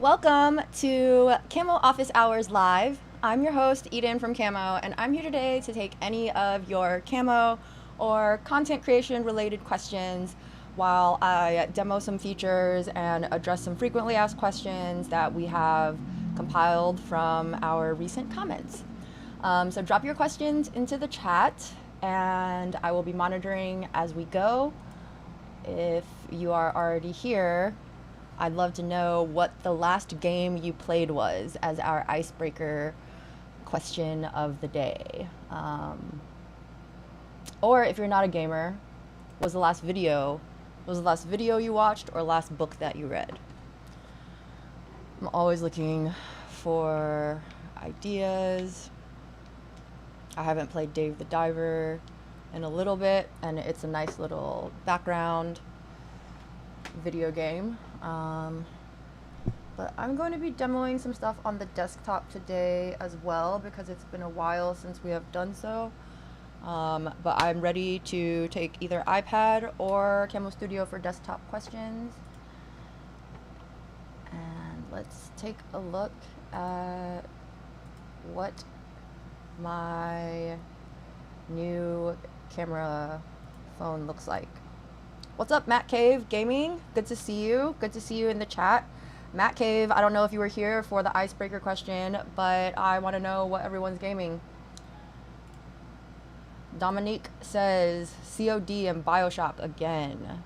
Welcome to Camo Office Hours Live. I'm your host, Eden from Camo, and I'm here today to take any of your camo or content creation related questions while I demo some features and address some frequently asked questions that we have compiled from our recent comments. So drop your questions into the chat and I will be monitoring as we go. If you are already here, I'd love to know what the last game you played was as our icebreaker question of the day. Or if you're not a gamer, was the last video you watched or last book that you read? I'm always looking for ideas. I haven't played Dave the Diver in a little bit, and it's a nice little background video game. But I'm going to be demoing some stuff on the desktop today as well because it's been a while since we have done so. But I'm ready to take either iPad or Camo Studio for desktop questions. And let's take a look at what my new camera phone looks like. What's up, Matt Cave Gaming? Good to see you. Good to see you in the chat. Matt Cave, I don't know if you were here for the icebreaker question, but I want to know what everyone's gaming. Dominique says COD and BioShock again.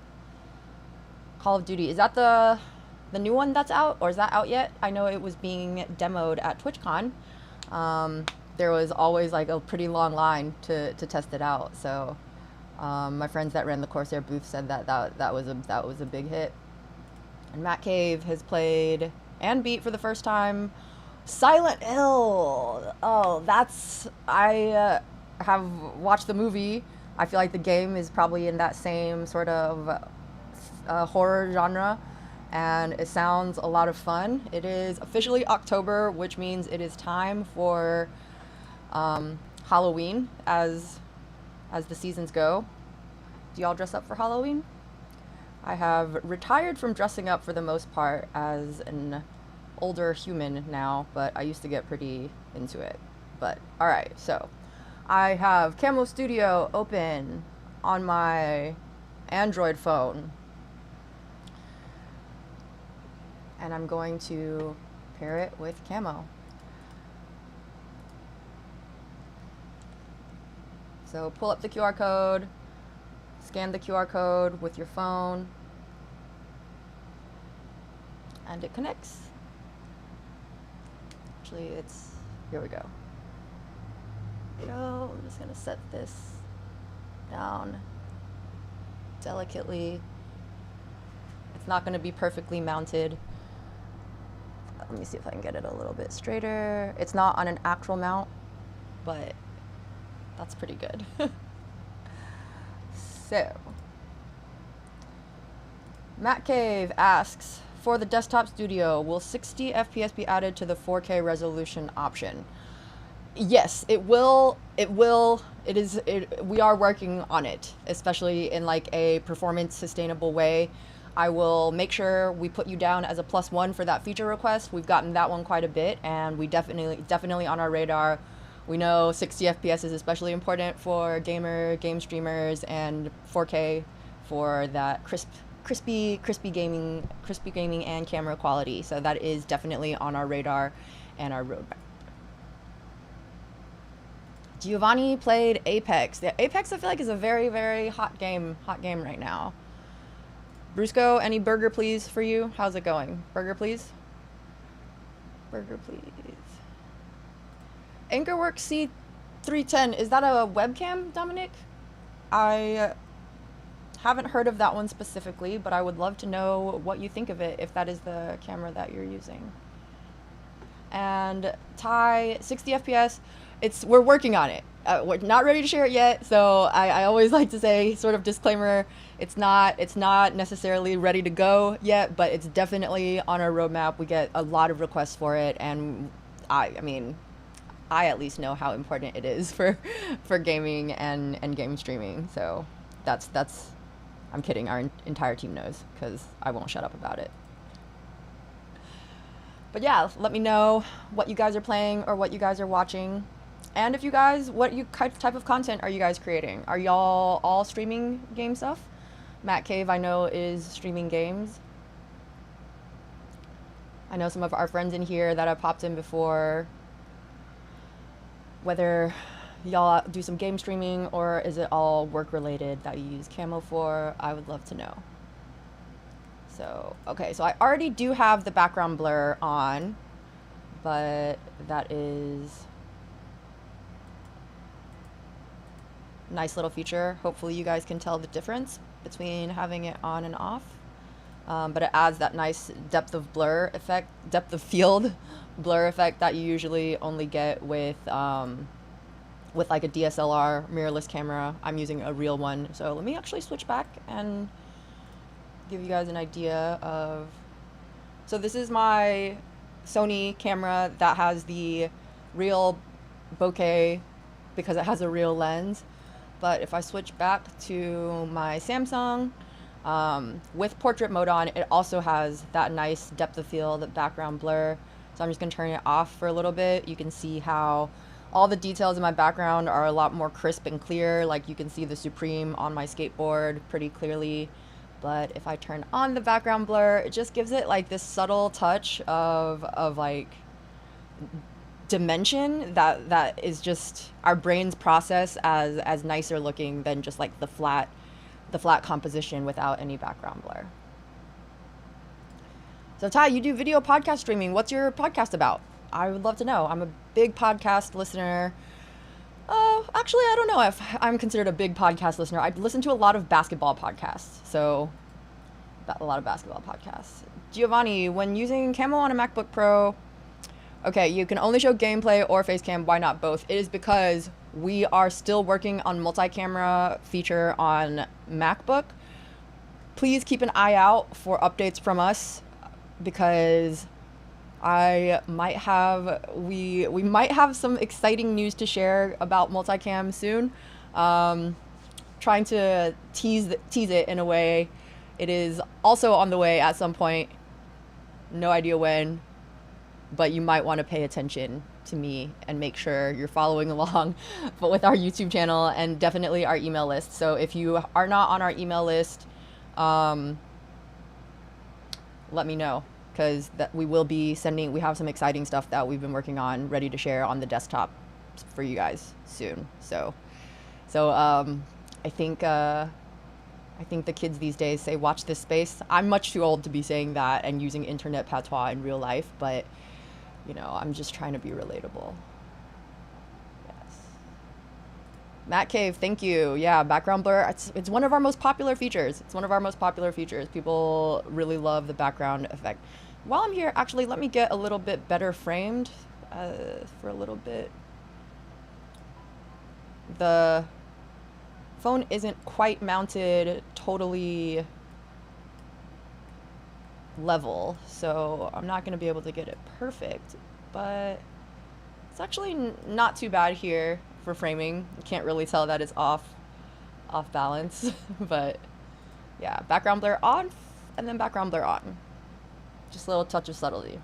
Call of Duty. Is that the new one that's out, or is that out yet? I know it was being demoed at TwitchCon. There was always like a pretty long line to test it out, so my friends that ran the Corsair booth said that was a big hit. And Matt Cave has played and beat for the first time Silent Hill. Oh, I have watched the movie. I feel like the game is probably in that same sort of horror genre, and it sounds a lot of fun. It is officially October, which means it is time for Halloween as the seasons go. Do y'all dress up for Halloween? I have retired from dressing up for the most part as an older human now, but I used to get pretty into it. But alright, so I have Camo Studio open on my Android phone. And I'm going to pair it with Camo. So pull up the QR code, scan the QR code with your phone, and it connects. Actually, here we go. I'm just gonna set this down delicately. It's not gonna be perfectly mounted. Let me see if I can get it a little bit straighter. It's not on an actual mount, but that's pretty good. So, Matt Cave asks, for the desktop studio, will 60 FPS be added to the 4K resolution option? Yes, it will. We are working on it, especially in like a performance sustainable way. I will make sure we put you down as a +1 for that feature request. We've gotten that one quite a bit, and we definitely on our radar. We know 60 FPS is especially important for game streamers, and 4K for that crispy gaming and camera quality. So that is definitely on our radar and our roadmap. Giovanni played Apex. Yeah, Apex I feel like is a very, very hot game right now. Brusco, any burger please for you? How's it going? Burger please? Burger please. Anchorworks C310, is that a webcam, Dominic? I haven't heard of that one specifically, but I would love to know what you think of it if that is the camera that you're using. And Ty, 60 FPS, we're working on it. We're not ready to share it yet, so I always like to say, sort of disclaimer, it's not necessarily ready to go yet, but it's definitely on our roadmap. We get a lot of requests for it, and I at least know how important it is for gaming and game streaming. So that's I'm kidding, our entire team knows, because I won't shut up about it. But yeah, let me know what you guys are playing or what you guys are watching. And if you guys, what you type of content are you guys creating? Are y'all all streaming game stuff? Matt Cave, I know, is streaming games. I know some of our friends in here that have popped in before. Whether y'all do some game streaming or is it all work related that you use Camo for, I would love to know. So, okay, so I already do have the background blur on, but that is a nice little feature. Hopefully you guys can tell the difference between having it on and off. But it adds that nice depth of blur effect, depth of field blur effect that you usually only get with like a DSLR mirrorless camera. I'm using a real one. So let me actually switch back and give you guys an idea of, so this is my Sony camera that has the real bokeh because it has a real lens. But if I switch back to my Samsung, with portrait mode on, it also has that nice depth of field background blur. So I'm just gonna turn it off for a little bit. You can see how all the details in my background are a lot more crisp and clear. Like you can see the Supreme on my skateboard pretty clearly. But if I turn on the background blur, it just gives it like this subtle touch of like dimension that is just our brains process as nicer looking than just like the flat composition without any background blur. So Ty, you do video podcast streaming. What's your podcast about? I would love to know. I'm a big podcast listener. Actually, I don't know if I'm considered a big podcast listener. I listen to a lot of basketball podcasts. So, a lot of basketball podcasts. Giovanni, when using Camo on a MacBook Pro, okay, you can only show gameplay or face cam. Why not both? It is because we are still working on multi-camera feature on MacBook. Please keep an eye out for updates from us because I might have we might have some exciting news to share about multicam soon. Trying to tease it in a way. It is also on the way at some point. No idea when, but you might want to pay attention to me and make sure you're following along but with our YouTube channel and definitely our email list. So if you are not on our email list, let me know, because that we will be sending, we have some exciting stuff that we've been working on ready to share on the desktop for you guys soon. So I think the kids these days say watch this space. I'm much too old to be saying that and using internet patois in real life, but you know, I'm just trying to be relatable. Yes. Matt Cave, thank you. Yeah, background blur. It's one of our most popular features. It's one of our most popular features. People really love the background effect. While I'm here, actually, let me get a little bit better framed for a little bit. The phone isn't quite mounted totally level, so I'm not going to be able to get it perfect, but it's actually not too bad here for framing. You can't really tell that it's off balance, but yeah, background blur on and then background blur on. Just a little touch of subtlety.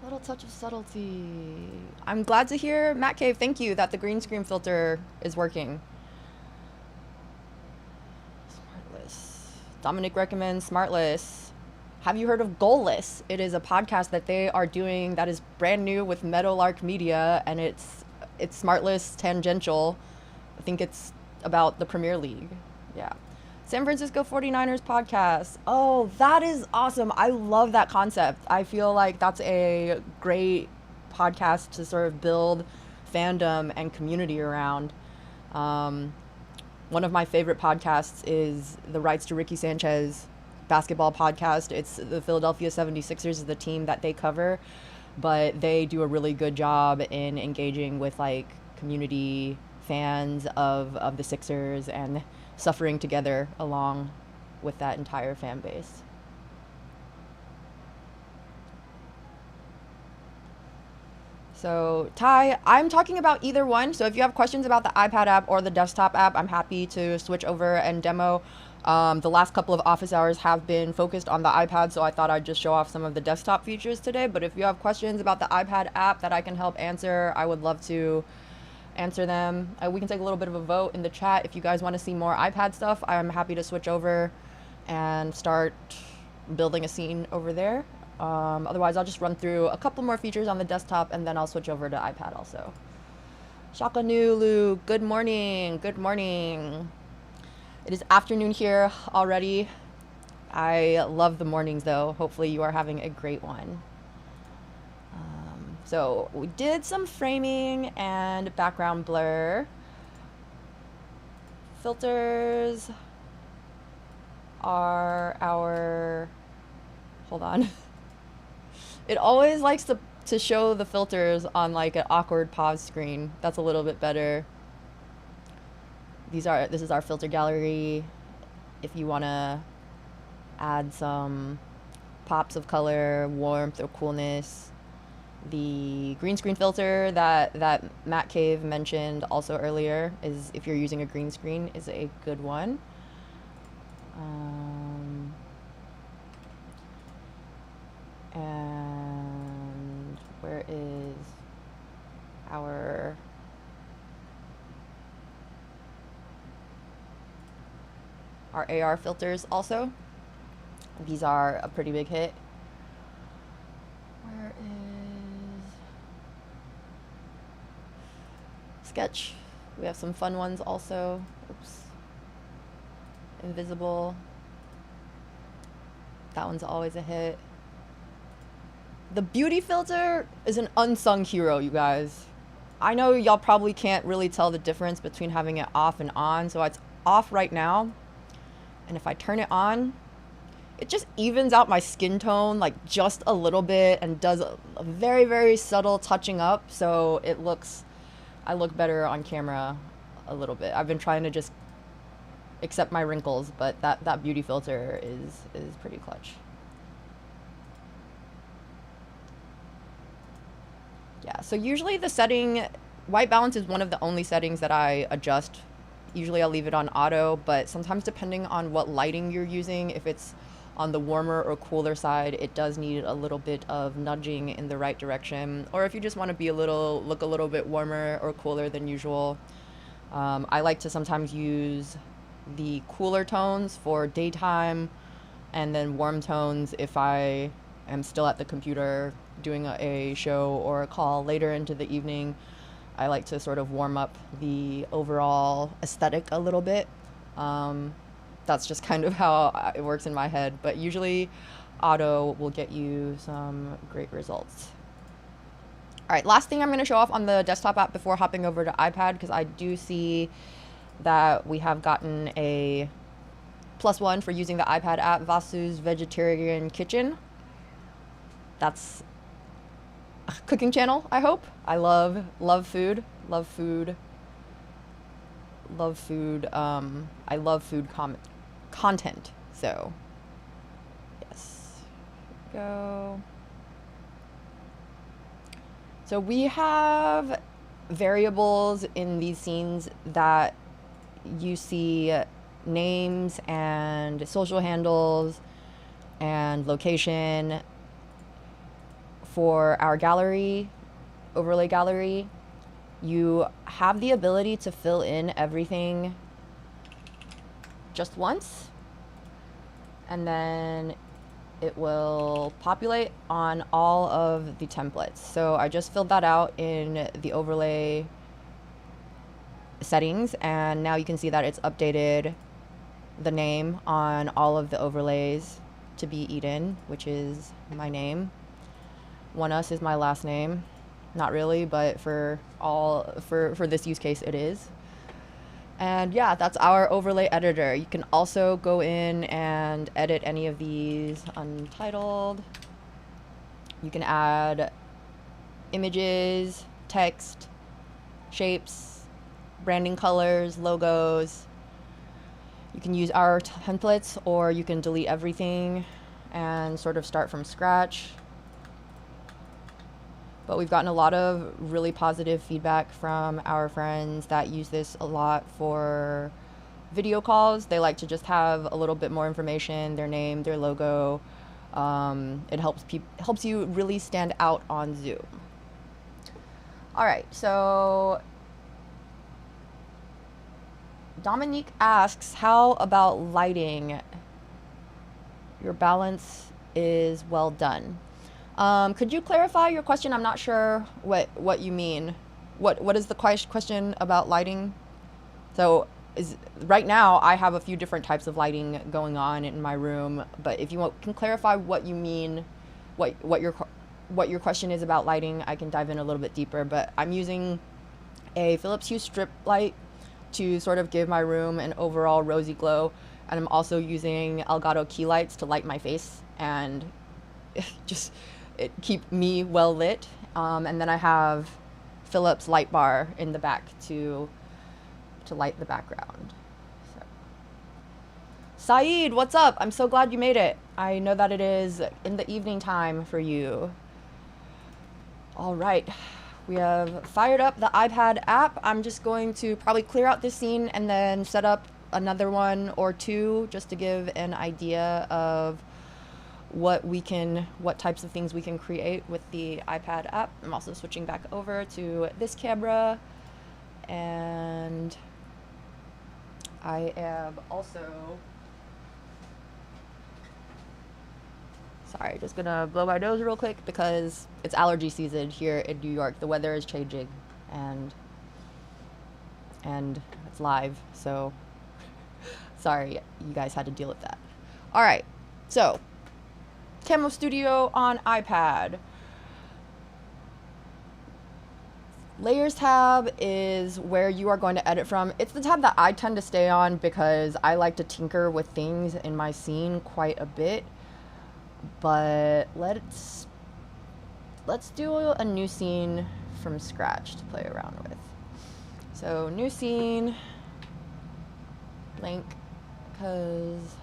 Little touch of subtlety. I'm glad to hear, Matt Cave, thank you, that the green screen filter is working. Smartless. Dominic recommends Smartless. Have you heard of Goalless? It is a podcast that they are doing that is brand new with Meadowlark Media, and it's Smartless tangential. I think it's about the Premier League. Yeah. San Francisco 49ers podcast. Oh, that is awesome. I love that concept. I feel like that's a great podcast to sort of build fandom and community around. One of my favorite podcasts is the Rights to Ricky Sanchez basketball podcast. It's the Philadelphia 76ers is the team that they cover, but they do a really good job in engaging with like community fans of the Sixers and suffering together along with that entire fan base. So Ty, I'm talking about either one. So if you have questions about the iPad app or the desktop app, I'm happy to switch over and demo. The last couple of office hours have been focused on the iPad, so I thought I'd just show off some of the desktop features today. But if you have questions about the iPad app that I can help answer, I would love to answer them. We can take a little bit of a vote in the chat. If you guys want to see more iPad stuff, I'm happy to switch over and start building a scene over there. Otherwise, I'll just run through a couple more features on the desktop and then I'll switch over to iPad also. Shaka Nulu, good morning, good morning. It is afternoon here already. I love the mornings though. Hopefully you are having a great one. So we did some framing and background blur. Filters are our, hold on. It always likes to show the filters on like an awkward pause screen. That's a little bit better. This is our filter gallery. If you want to add some pops of color, warmth, or coolness. The green screen filter that Matt Cave mentioned also earlier is, if you're using a green screen, is a good one. And where is our AR filters also? These are a pretty big hit. Where is sketch? We have some fun ones also. Oops. Invisible. That one's always a hit. The beauty filter is an unsung hero, you guys. I know y'all probably can't really tell the difference between having it off and on, so it's off right now. And if I turn it on, it just evens out my skin tone like just a little bit and does a very, very subtle touching up, so I look better on camera a little bit. I've been trying to just accept my wrinkles, but that beauty filter is pretty clutch. Yeah, so usually the setting, white balance is one of the only settings that I adjust. Usually I'll leave it on auto, but sometimes depending on what lighting you're using, if it's on the warmer or cooler side, it does need a little bit of nudging in the right direction. Or if you just want to be look a little bit warmer or cooler than usual. I like to sometimes use the cooler tones for daytime and then warm tones if I am still at the computer doing a show or a call later into the evening. I like to sort of warm up the overall aesthetic a little bit. That's just kind of how it works in my head, but usually auto will get you some great results. All right, last thing I'm going to show off on the desktop app before hopping over to iPad, because I do see that we have gotten a +1 for using the iPad app, Vasu's Vegetarian Kitchen. That's a cooking channel, I hope. I love food. I love food content. So, yes. Go. So we have variables in these scenes that you see names and social handles and location. For our gallery, overlay gallery, you have the ability to fill in everything just once, and then it will populate on all of the templates. So I just filled that out in the overlay settings, and now you can see that it's updated the name on all of the overlays to be Eden, which is my name. One Us is my last name. Not really, but for this use case it is. And yeah, that's our overlay editor. You can also go in and edit any of these untitled. You can add images, text, shapes, branding colors, logos. You can use our templates, or you can delete everything and sort of start from scratch. But we've gotten a lot of really positive feedback from our friends that use this a lot for video calls, they like to just have a little bit more information, their name, their logo. It helps you really stand out on Zoom. All right, so Dominique asks, how about lighting? Your balance is well done. Could you clarify your question? I'm not sure what you mean. What is the question about lighting? So right now I have a few different types of lighting going on in my room, but if you can clarify what you mean, what your question is about lighting, I can dive in a little bit deeper. But I'm using a Philips Hue strip light to sort of give my room an overall rosy glow, and I'm also using Elgato key lights to light my face and just keep me well lit. And then I have Philips light bar in the back to light the background. So. Saeed, what's up? I'm so glad you made it. I know that it is in the evening time for you. All right. We have fired up the iPad app. I'm just going to probably clear out this scene and then set up another one or two just to give an idea of what types of things we can create with the iPad app. I'm also switching back over to this camera, and I am also, sorry, just gonna blow my nose real quick because it's allergy season here in New York. The weather is changing and it's live, so sorry you guys had to deal with that. All right, so Camo Studio on iPad. Layers tab is where you are going to edit from. It's the tab that I tend to stay on because I like to tinker with things in my scene quite a bit. But let's do a new scene from scratch to play around with. So new scene, blank, because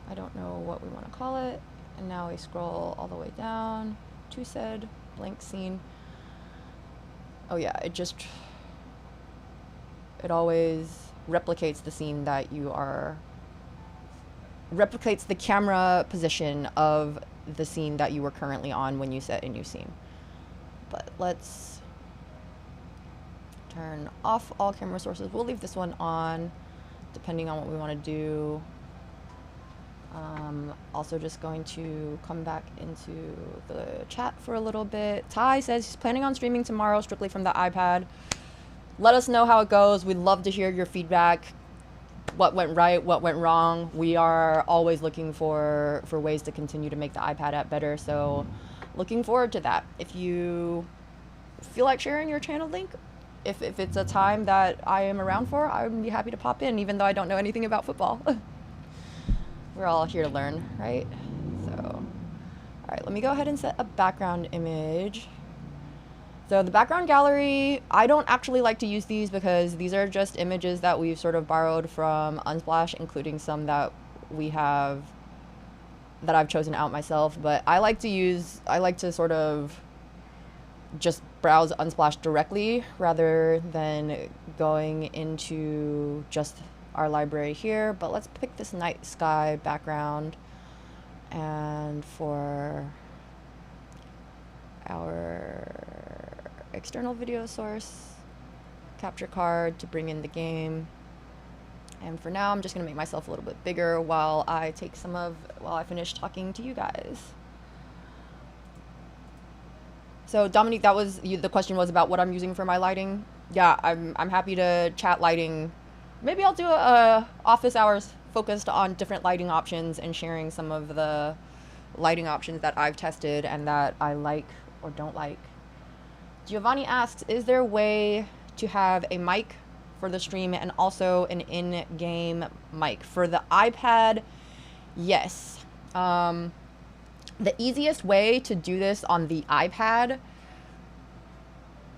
I don't know what we want to call it. And now we scroll all the way down to said blank scene. Oh yeah, it always replicates the scene that replicates the camera position of the scene that you were currently on when you set a new scene. But let's turn off all camera sources. We'll leave this one on depending on what we want to do. Also just going to come back into the chat for a little bit. Ty says he's planning on streaming tomorrow strictly from the iPad. Let us know how it goes. We'd love to hear your feedback. What went right, what went wrong. We are always looking for ways to continue to make the iPad app better, so looking forward to that. If you feel like sharing your channel link, if it's a time that I am around for, I would be happy to pop in, even though I don't know anything about football. We're all here to learn, right? So, all right, let me go ahead and set a background image. So the background gallery, I don't actually like to use these because these are just images that we've sort of borrowed from Unsplash, including some that I've chosen out myself. But I like to sort of just browse Unsplash directly rather than going into just our library here. But let's pick this night sky background, and for our external video source, capture card to bring in the game. And for now, I'm just gonna make myself a little bit bigger while I finish talking to you guys. So Dominique, that was the question was about what I'm using for my lighting. Yeah, I'm happy to chat lighting. Maybe I'll do a office hours focused on different lighting options and sharing some of the lighting options that I've tested and that I like or don't like. Giovanni asks, is there a way to have a mic for the stream and also an in-game mic? For the iPad, yes. The easiest way to do this on the iPad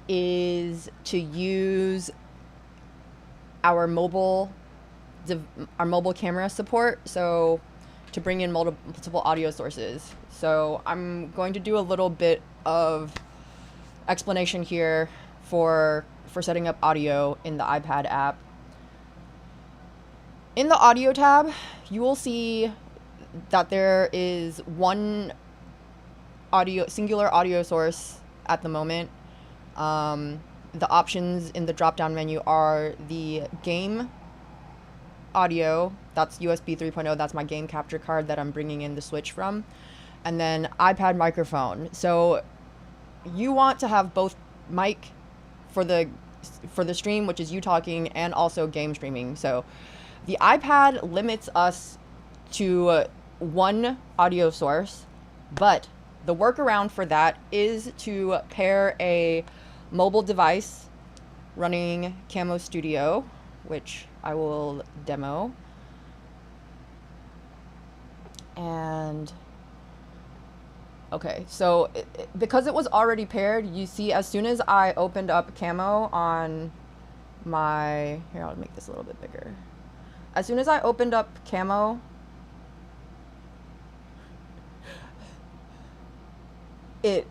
is to use our mobile camera support, so to bring in multiple audio sources. So I'm going to do a little bit of explanation here for setting up audio in the iPad app. In the audio tab, you will see that there is one singular audio source at the moment. The options in the drop down menu are the game audio, that's USB 3.0, that's my game capture card that I'm bringing in the Switch from, and then iPad microphone. So you want to have both mic for the stream, which is you talking, and also game streaming. So the iPad limits us to one audio source, but the workaround for that is to pair a mobile device running Camo Studio, which I will demo. And okay, so because it was already paired, you see as soon as I opened up Camo on my, here, I'll make this a little bit bigger. As soon as I opened up Camo, it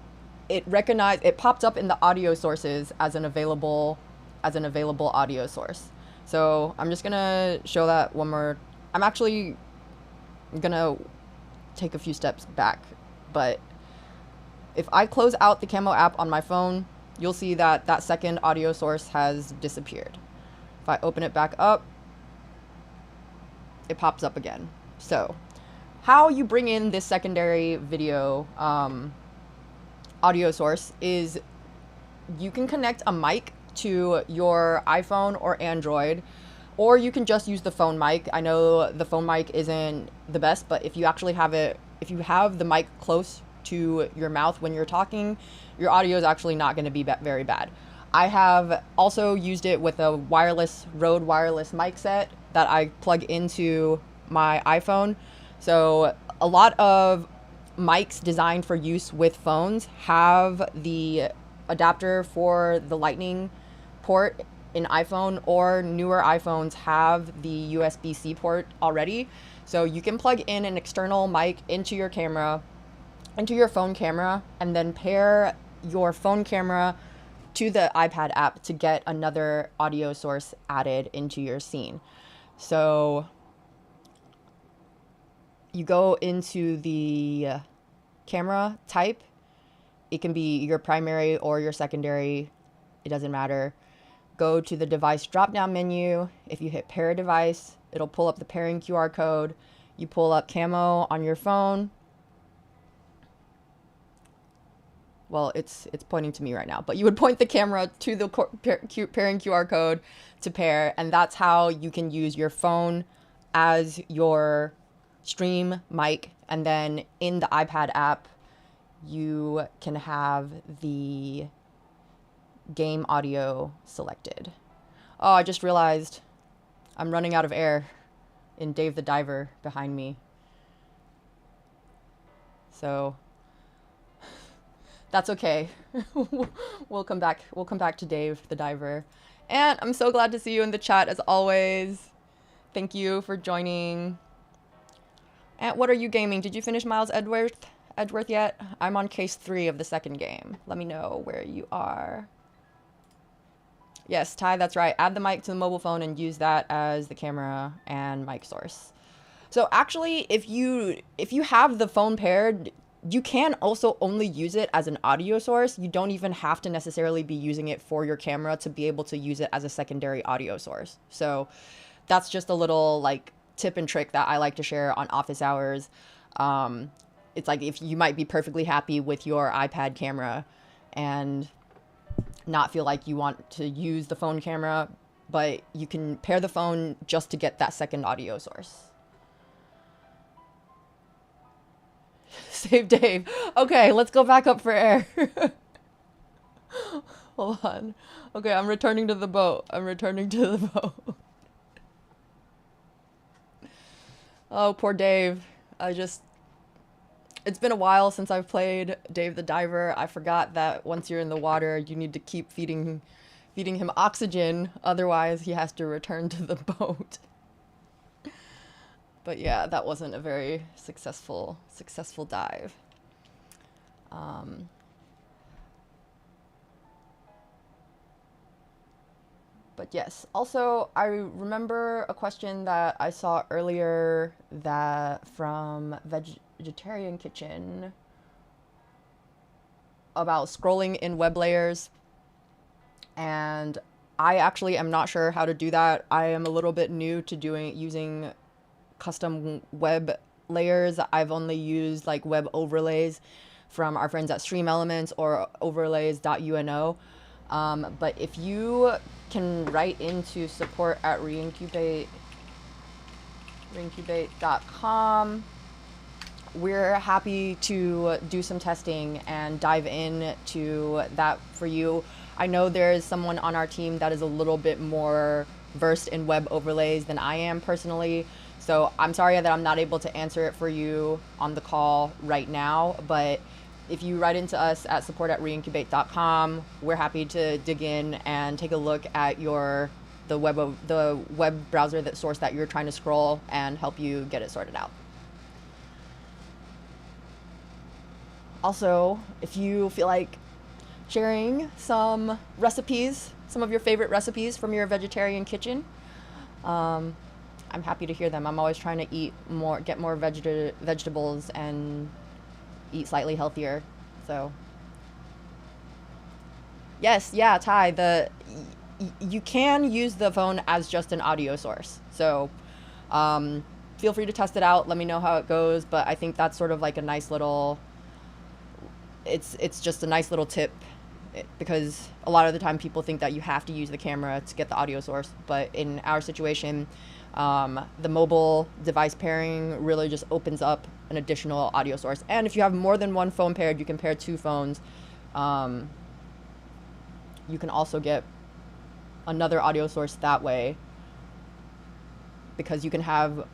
recognized, it popped up in the audio sources as an available audio source. So I'm just gonna show that one more. I'm actually gonna take a few steps back, but if I close out the Camo app on my phone, you'll see that that second audio source has disappeared. If I open it back up, it pops up again. So how you bring in this secondary video audio source is you can connect a mic to your iPhone or Android, or you can just use the phone mic. I know the phone mic isn't the best, but if you actually have it, if you have the mic close to your mouth when you're talking, your audio is actually not going to be very bad. I have also used it with a Rode wireless mic set that I plug into my iPhone. So a lot of mics designed for use with phones have the adapter for the Lightning port in iPhone, or newer iPhones have the USB-C port already. So you can plug in an external mic into your camera, into your phone camera, and then pair your phone camera to the iPad app to get another audio source added into your scene. So you go into the camera type. It can be your primary or your secondary. It doesn't matter. Go to the device drop-down menu. If you hit pair device, it'll pull up the pairing QR code. You pull up Camo on your phone. Well, it's pointing to me right now, but you would point the camera to the pairing QR code to pair, and that's how you can use your phone as your stream mic, and then in the iPad app, you can have the game audio selected. Oh, I just realized I'm running out of air in Dave the Diver behind me. So that's okay. We'll come back to Dave the Diver. And I'm so glad to see you in the chat as always. Thank you for joining. And what are you gaming? Did you finish Miles Edgeworth yet? I'm on case 3 of the second game. Let me know where you are. Yes, Ty, that's right. Add the mic to the mobile phone and use that as the camera and mic source. So actually, if you have the phone paired, you can also only use it as an audio source. You don't even have to necessarily be using it for your camera to be able to use it as a secondary audio source. So that's just a little like tip and trick that I like to share on office hours. It's like if you might be perfectly happy with your iPad camera and not feel like you want to use the phone camera, but you can pair the phone just to get that second audio source. Save Dave. Okay, let's go back up for air. Hold on. Okay, I'm returning to the boat. Oh, poor Dave. It's been a while since I've played Dave the Diver. I forgot that once you're in the water, you need to keep feeding him oxygen. Otherwise, he has to return to the boat. But yeah, that wasn't a very successful dive. But yes, also I remember a question that I saw earlier that from Vegetarian Kitchen about scrolling in web layers, and I actually am not sure how to do that. I am a little bit new to using custom web layers. I've only used like web overlays from our friends at Stream Elements or overlays.uno. But if you can write into support at reincubate.com, we're happy to do some testing and dive in to that for you. I know there's someone on our team that is a little bit more versed in web overlays than I am personally. So I'm sorry that I'm not able to answer it for you on the call right now, but if you write into us at support@reincubate.com, we're happy to dig in and take a look at the web browser that source that you're trying to scroll and help you get it sorted out. Also, if you feel like sharing some recipes, some of your favorite recipes from your vegetarian kitchen, I'm happy to hear them. I'm always trying to get more vegetables and eat slightly healthier. So, yes, yeah, Ty, you can use the phone as just an audio source. So, feel free to test it out. Let me know how it goes. But I think that's sort of like a nice little. It's just a nice little tip, because a lot of the time people think that you have to use the camera to get the audio source. But in our situation, the mobile device pairing really just opens up an additional audio source. And if you have more than one phone paired, you can pair two phones. You can also get another audio source that way, because you can have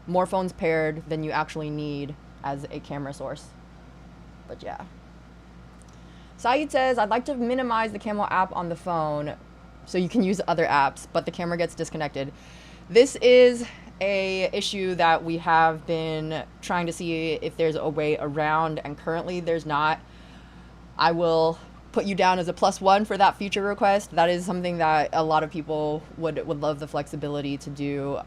more phones paired than you actually need as a camera source. But yeah. Saeed says, I'd like to minimize the Camo app on the phone so you can use other apps, but the camera gets disconnected. This is a issue that we have been trying to see if there's a way around, and currently there's not. I will put you down as a +1 for that feature request. That is something that a lot of people would love the flexibility to do.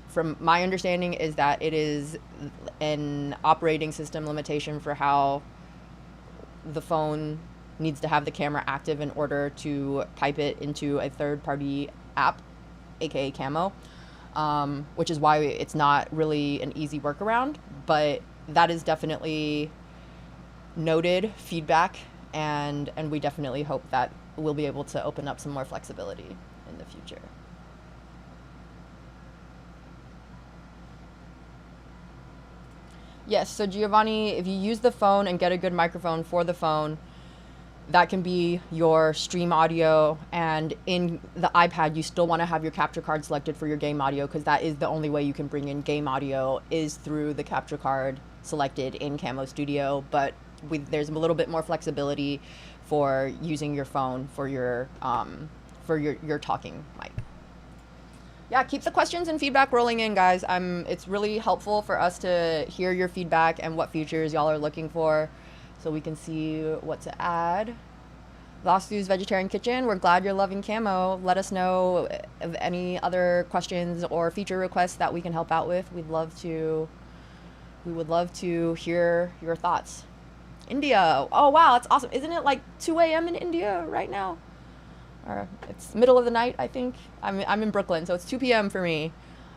From my understanding is that it is an operating system limitation for how the phone needs to have the camera active in order to pipe it into a third-party app, aka Camo, which is why it's not really an easy workaround. But that is definitely noted feedback, and we definitely hope that we'll be able to open up some more flexibility in the future. Yes, so Giovanni, if you use the phone and get a good microphone for the phone, that can be your stream audio, and in the iPad you still want to have your capture card selected for your game audio, because that is the only way you can bring in game audio is through the capture card selected in Camo Studio. But there's a little bit more flexibility for using your phone for your talking mic. Yeah, keep the questions and feedback rolling in, guys. It's really helpful for us to hear your feedback and what features y'all are looking for, so we can see what to add. Vastu's Vegetarian Kitchen, we're glad you're loving Camo. Let us know of any other questions or feature requests that we can help out with. We would love to hear your thoughts. India. Oh wow, that's awesome. Isn't it like 2 a.m. in India right now? Or it's middle of the night, I think. I'm in Brooklyn, so it's 2 p.m. for me.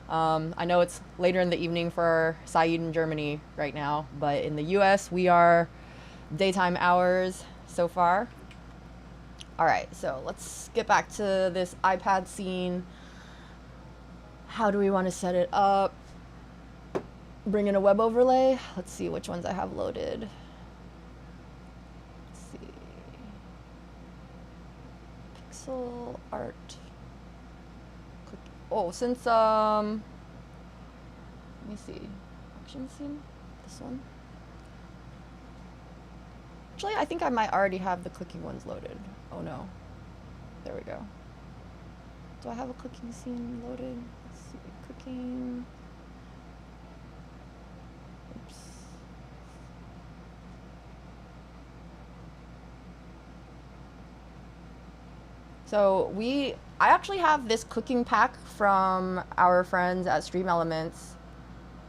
I know it's later in the evening for Saeed in Germany right now, but in the US, we are daytime hours so far. All right, so let's get back to this iPad scene. How do we want to set it up? Bring in a web overlay. Let's see which ones I have loaded. Art. Oh, since let me see, action scene, this one. Actually, I think I might already have the clicking ones loaded. Oh no, there we go. Do I have a clicking scene loaded? Let's see, clicking. Oops. So I actually have this cooking pack from our friends at Stream Elements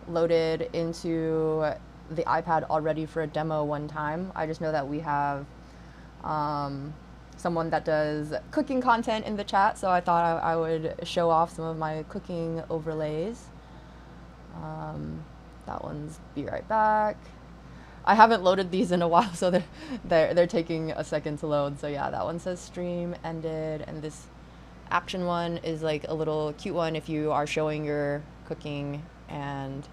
loaded into the iPad already for a demo one time. I just know that we have someone that does cooking content in the chat, so I thought I would show off some of my cooking overlays. That one's be right back. I haven't loaded these in a while, so they're taking a second to load. So yeah, that one says stream ended, and this action one is like a little cute one if you are showing your cooking. And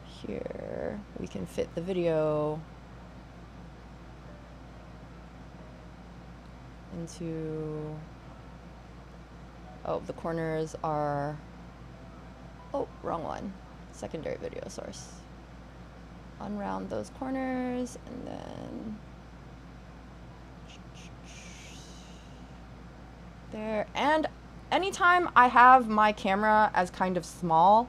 here we can fit the video into, oh, the corners are, oh, wrong one, secondary video source. Unround those corners, and then there. And anytime I have my camera as kind of small,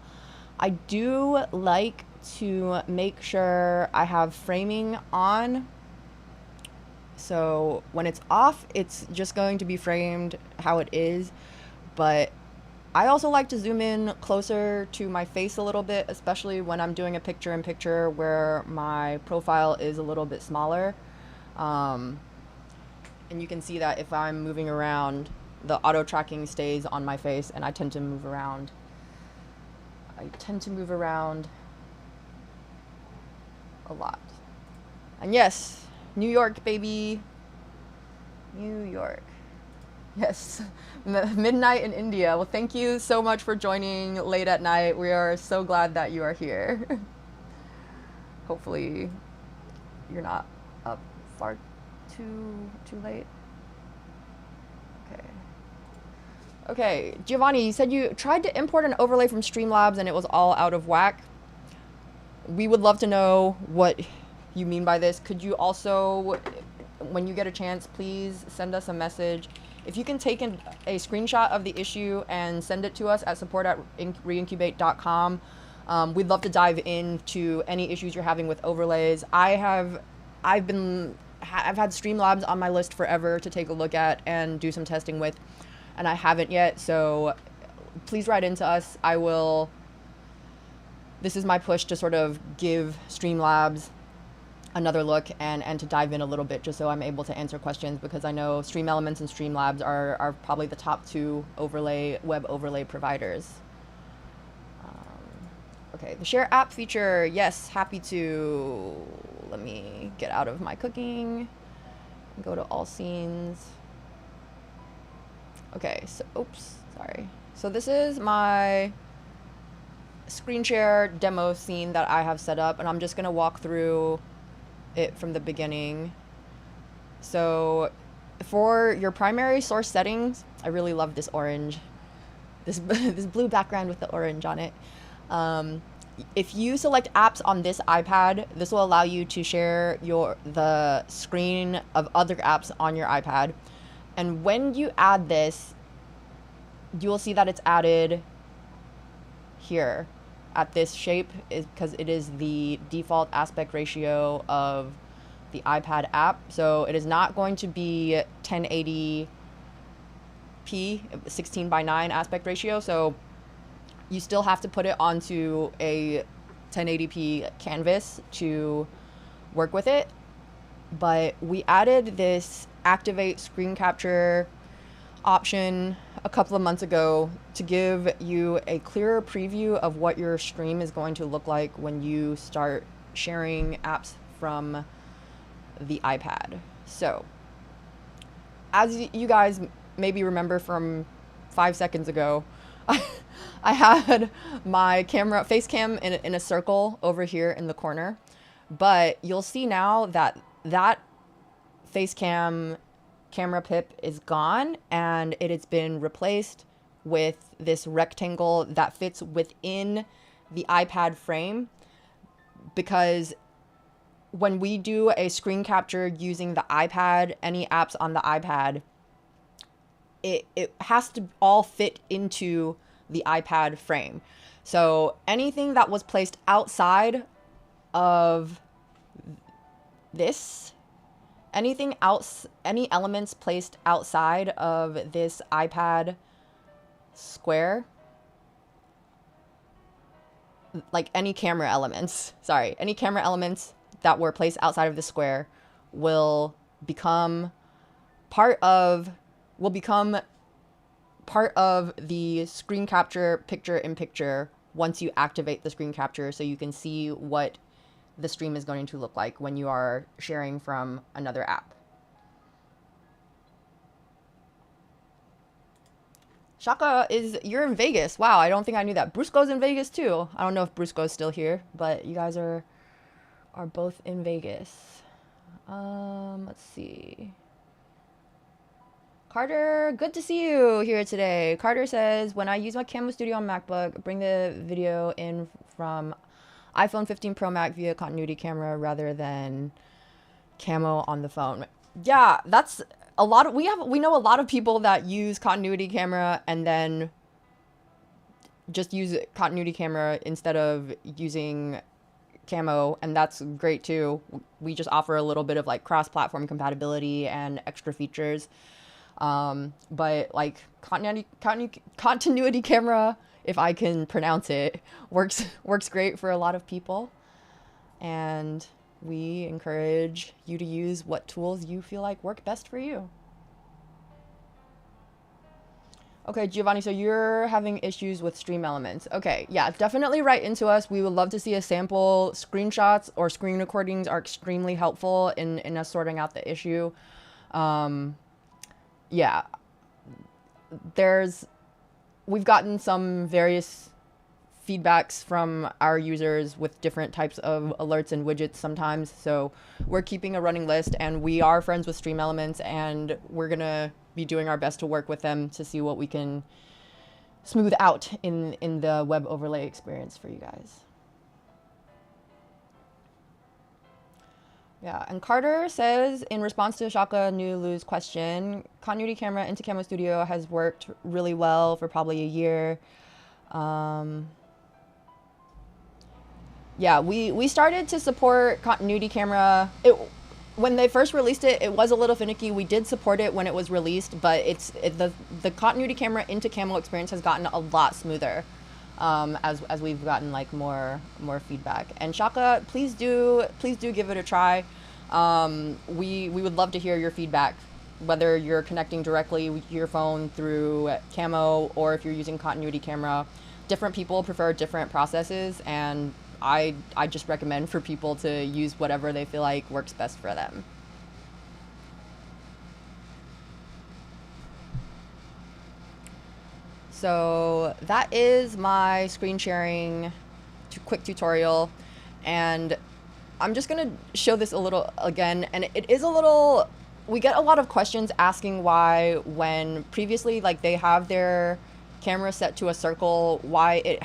I do like to make sure I have framing on. So when it's off, it's just going to be framed how it is. But I also like to zoom in closer to my face a little bit, especially when I'm doing a picture-in-picture where my profile is a little bit smaller. And you can see that if I'm moving around, the auto tracking stays on my face, and I tend to move around. A lot. And yes, New York, baby. New York. Yes, midnight in India. Well, thank you so much for joining late at night. We are so glad that you are here. Hopefully you're not up far too late. Okay, Giovanni, you said you tried to import an overlay from Streamlabs and it was all out of whack. We would love to know what you mean by this. Could you also, when you get a chance, please send us a message. If you can take a screenshot of the issue and send it to us at support@reincubate.com, we'd love to dive into any issues you're having with overlays. I've had Streamlabs on my list forever to take a look at and do some testing with, and I haven't yet, so please write into us. This is my push to sort of give Streamlabs another look and to dive in a little bit, just so I'm able to answer questions, because I know Stream Elements and Streamlabs are probably the top two web overlay providers. Okay, the share app feature, yes, happy to. Let me get out of my cooking and go to all scenes. Okay, so, oops, sorry. So this is my screen share demo scene that I have set up, and I'm just gonna walk through it from the beginning. So for your primary source settings, I really love this orange, this blue background with the orange on it. If you select apps on this iPad, this will allow you to share the screen of other apps on your iPad. And when you add this, you will see that it's added here at this shape, is because it is the default aspect ratio of the iPad app. So it is not going to be 1080p 16:9 aspect ratio. So you still have to put it onto a 1080p canvas to work with it. But we added this activate screen capture option a couple of months ago to give you a clearer preview of what your stream is going to look like when you start sharing apps from the iPad. So, as you guys maybe remember from 5 seconds ago, I had my face cam in a circle over here in the corner, but you'll see now that face camera pip is gone, and it has been replaced with this rectangle that fits within the iPad frame, because when we do a screen capture using the iPad, any apps on the iPad, it has to all fit into the iPad frame. So anything that was placed outside of this any elements placed outside of this iPad square, like any camera elements, any camera elements that were placed outside of the square will become part of the screen capture picture-in-picture once you activate the screen capture, so you can see what the stream is going to look like when you are sharing from another app. Shaka, you're in Vegas. Wow, I don't think I knew that. Brusco's in Vegas too. I don't know if Brusco's still here, but you guys are both in Vegas. Let's see. Carter, good to see you here today. Carter says, when I use my Camo Studio on MacBook, bring the video in from iPhone 15 Pro Max via continuity camera rather than Camo on the phone. Yeah, that's a lot of, we know a lot of people that use continuity camera and then just use continuity camera instead of using Camo, and that's great too. We just offer a little bit of like cross-platform compatibility and extra features. But like continuity camera, if I can pronounce it, works great for a lot of people, and we encourage you to use what tools you feel like work best for you. Okay, Giovanni, so you're having issues with stream elements. Okay, yeah, definitely write into us. We would love to see a sample. Screenshots or screen recordings are extremely helpful in us sorting out the issue. Yeah, we've gotten some various feedbacks from our users with different types of alerts and widgets sometimes. So we're keeping a running list, and we are friends with Stream Elements, and we're gonna be doing our best to work with them to see what we can smooth out in the web overlay experience for you guys. Yeah, and Carter says, in response to Shaka Nulu's question, continuity camera into Camo Studio has worked really well for probably a year. Yeah, we started to support continuity camera. When they first released it, it was a little finicky. We did support it when it was released, but the continuity camera into Camo experience has gotten a lot smoother as we've gotten like more feedback. And Shaka, please do give it a try. We would love to hear your feedback, whether you're connecting directly with your phone through Camo or if you're using continuity camera. Different people prefer different processes, and I just recommend for people to use whatever they feel like works best for them. So that is my screen sharing quick tutorial, and I'm just gonna show this a little again, and it is a little, we get a lot of questions asking why when previously like they have their camera set to a circle, why it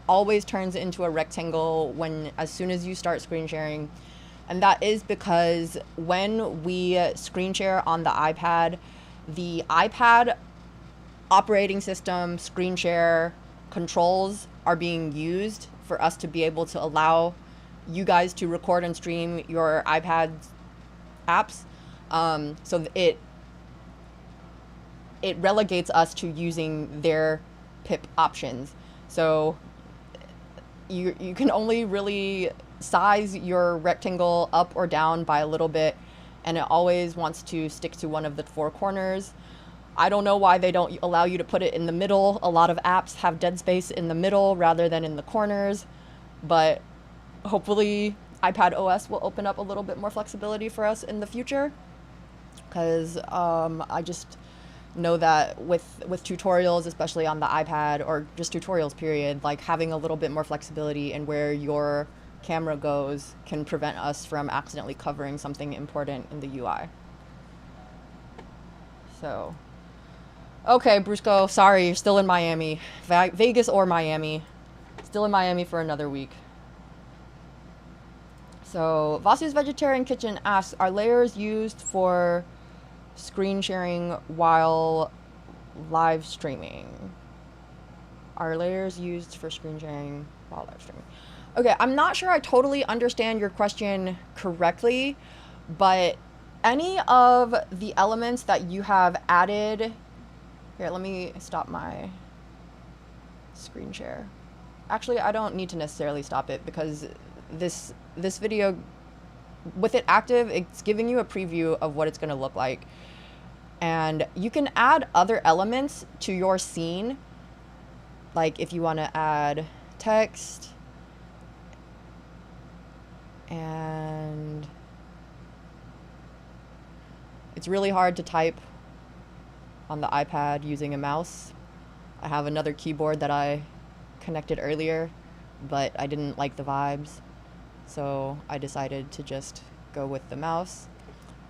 always turns into a rectangle as soon as you start screen sharing. And that is because when we screen share on the iPad operating system screen share controls are being used for us to be able to allow you guys to record and stream your iPad apps. So it relegates us to using their pip options. So you can only really size your rectangle up or down by a little bit, and it always wants to stick to one of the four corners. I don't know why they don't allow you to put it in the middle. A lot of apps have dead space in the middle rather than in the corners, but hopefully iPad OS will open up a little bit more flexibility for us in the future, because I just know that with tutorials, especially on the iPad, or just tutorials period, like having a little bit more flexibility in where your camera goes can prevent us from accidentally covering something important in the UI. So, okay, Brusco, sorry, you're still in Miami. Vegas or Miami. Still in Miami for another week. So, Vasu's Vegetarian Kitchen asks, are layers used for screen sharing while live streaming? Are layers used for screen sharing while live streaming? Okay, I'm not sure I totally understand your question correctly, but any of the elements that you have added, here, let me stop my screen share. Actually, I don't need to necessarily stop it because this video, with it active, it's giving you a preview of what it's going to look like. And you can add other elements to your scene. Like if you want to add text and it's really hard to type on the iPad using a mouse. I have another keyboard that I connected earlier, but I didn't like the vibes, so I decided to just go with the mouse.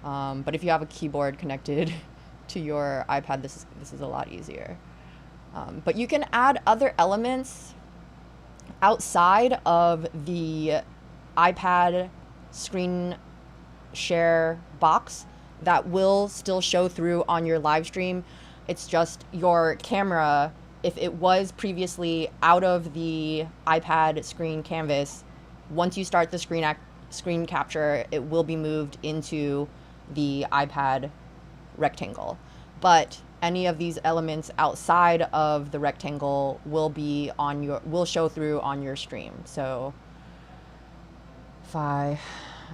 But if you have a keyboard connected to your iPad, this is a lot easier. But you can add other elements outside of the iPad screen share box that will still show through on your live stream. It's just your camera, if it was previously out of the iPad screen canvas, once you start the screen capture, it will be moved into the iPad rectangle. But any of these elements outside of the rectangle will show through on your stream. So if I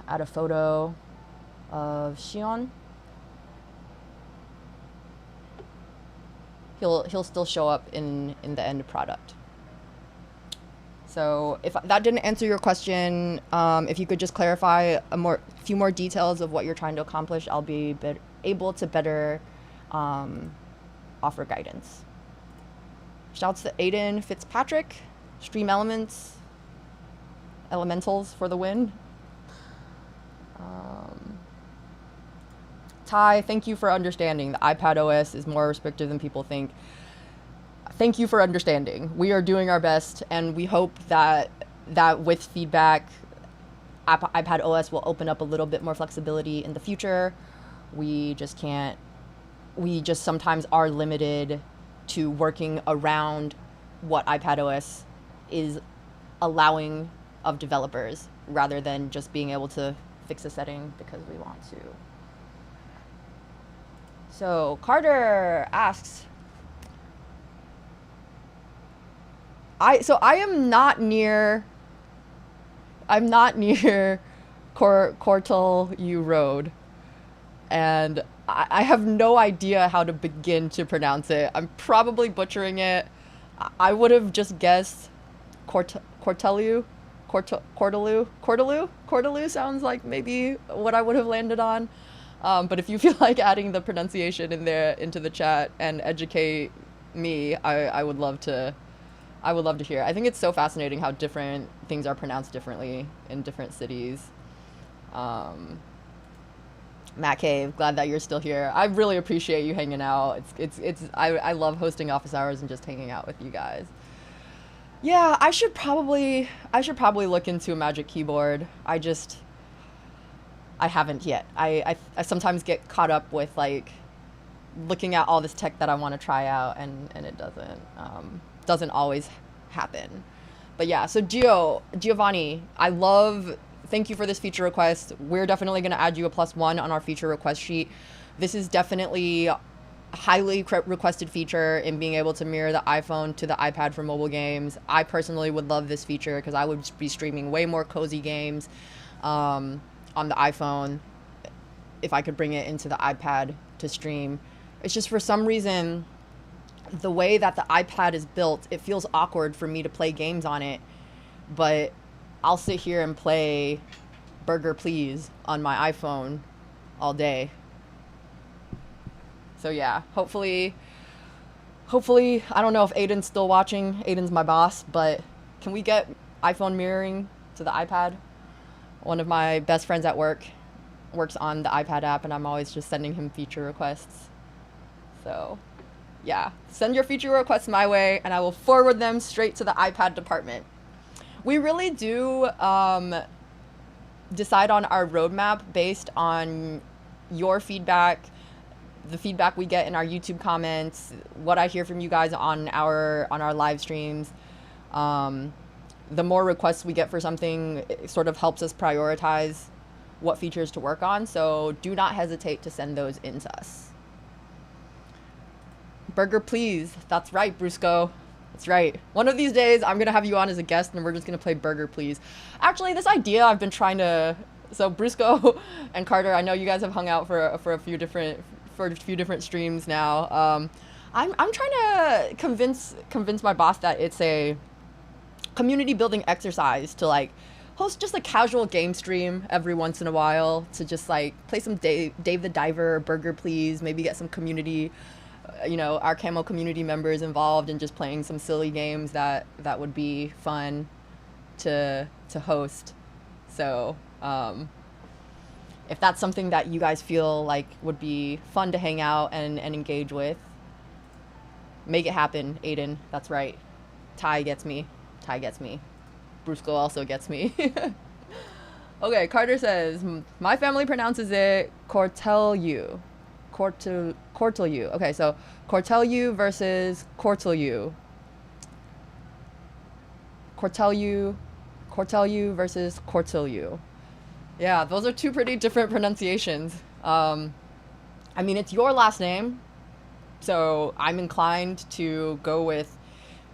add a photo of Shion, he'll still show up in the end product. So if that didn't answer your question, if you could just clarify a few more details of what you're trying to accomplish, I'll be able to better offer guidance. Shouts to Aiden Fitzpatrick, Stream Elementals for the win. Ty, thank you for understanding. The iPad OS is more restrictive than people think. Thank you for understanding. We are doing our best, and we hope that with feedback, iPad OS will open up a little bit more flexibility in the future. We just sometimes are limited to working around what iPad OS is allowing of developers, rather than just being able to fix a setting because we want to. So Carter asks, I'm not near Cortelu Road, and I have no idea how to begin to pronounce it. I'm probably butchering it. I would have just guessed Cortelu sounds like maybe what I would have landed on. But if you feel like adding the pronunciation into the chat and educate me, I would love to hear. I think it's so fascinating how different things are pronounced differently in different cities. Matt Cave, glad that you're still here. I really appreciate you hanging out. I love hosting office hours and just hanging out with you guys. Yeah, I should probably look into a Magic Keyboard. I haven't yet. I sometimes get caught up with like looking at all this tech that I want to try out, and it doesn't always happen. But yeah, so Giovanni, thank you for this feature request. We're definitely going to add you a +1 on our feature request sheet. This is definitely a highly requested feature in being able to mirror the iPhone to the iPad for mobile games. I personally would love this feature because I would be streaming way more cozy games on the iPhone if I could bring it into the iPad to stream. It's just for some reason, the way that the iPad is built, it feels awkward for me to play games on it, but I'll sit here and play Burger Please on my iPhone all day. So yeah, hopefully, I don't know if Aiden's still watching. Aiden's my boss, but can we get iPhone mirroring to the iPad? One of my best friends at work works on the iPad app, and I'm always just sending him feature requests. So yeah, send your feature requests my way, and I will forward them straight to the iPad department. We really do decide on our roadmap based on your feedback, the feedback we get in our YouTube comments, what I hear from you guys on our live streams. The more requests we get for something, it sort of helps us prioritize what features to work on. So do not hesitate to send those in to us. Burger Please. That's right, Brusco. That's right. One of these days, I'm going to have you on as a guest, and we're just going to play Burger Please. Actually, this idea I've been trying to... So, Brusco and Carter, I know you guys have hung out for a few different streams now. I'm trying to convince my boss that it's a community building exercise to, like, host just a casual game stream every once in a while to just, like, play some Dave the Diver, Burger Please, maybe get some community... our Camo community members involved in just playing some silly games that would be fun to host. So, if that's something that you guys feel like would be fun to hang out and engage with, make it happen, Aiden. That's right. Ty gets me. Brusco also gets me. Okay, Carter says, my family pronounces it Cortelu. Cortelu. Okay, so Cortelu versus Cortelu. Cortelu versus Cortelu. Yeah, those are two pretty different pronunciations. I mean, it's your last name, so I'm inclined to go with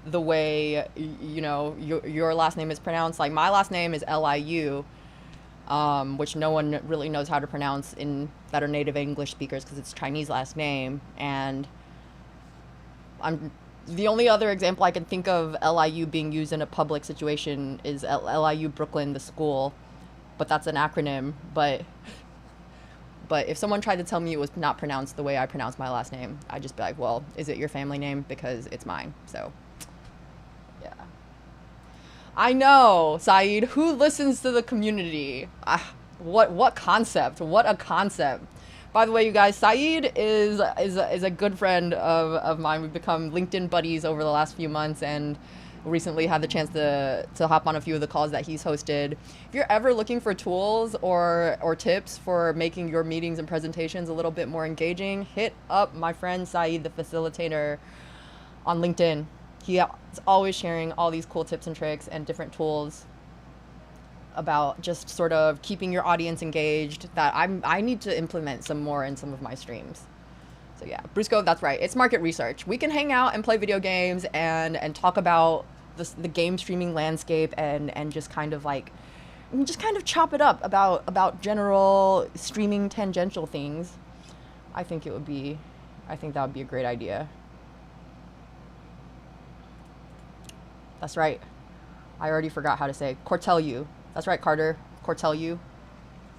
the way, your last name is pronounced. Like, my last name is Liu, which no one really knows how to pronounce that are native English speakers because it's Chinese last name. And the only other example I can think of LIU being used in a public situation is LIU Brooklyn, the school, but that's an acronym. But if someone tried to tell me it was not pronounced the way I pronounce my last name, I'd just be like, well, is it your family name? Because it's mine. So, yeah. I know, Saeed. Who listens to the community? What concept? What a concept. By the way, you guys, Saeed is a good friend of mine. We've become LinkedIn buddies over the last few months, and recently had the chance to hop on a few of the calls that he's hosted. If you're ever looking for tools or tips for making your meetings and presentations a little bit more engaging, hit up my friend Saeed, the facilitator, on LinkedIn. He's always sharing all these cool tips and tricks and different tools about just sort of keeping your audience engaged that I need to implement some more in some of my streams. So yeah, Brusco, that's right. It's market research. We can hang out and play video games and talk about the game streaming landscape and just kind of chop it up about general streaming tangential things. I think that would be a great idea. That's right. I already forgot how to say Cortelu. That's right, Carter. Cortelu.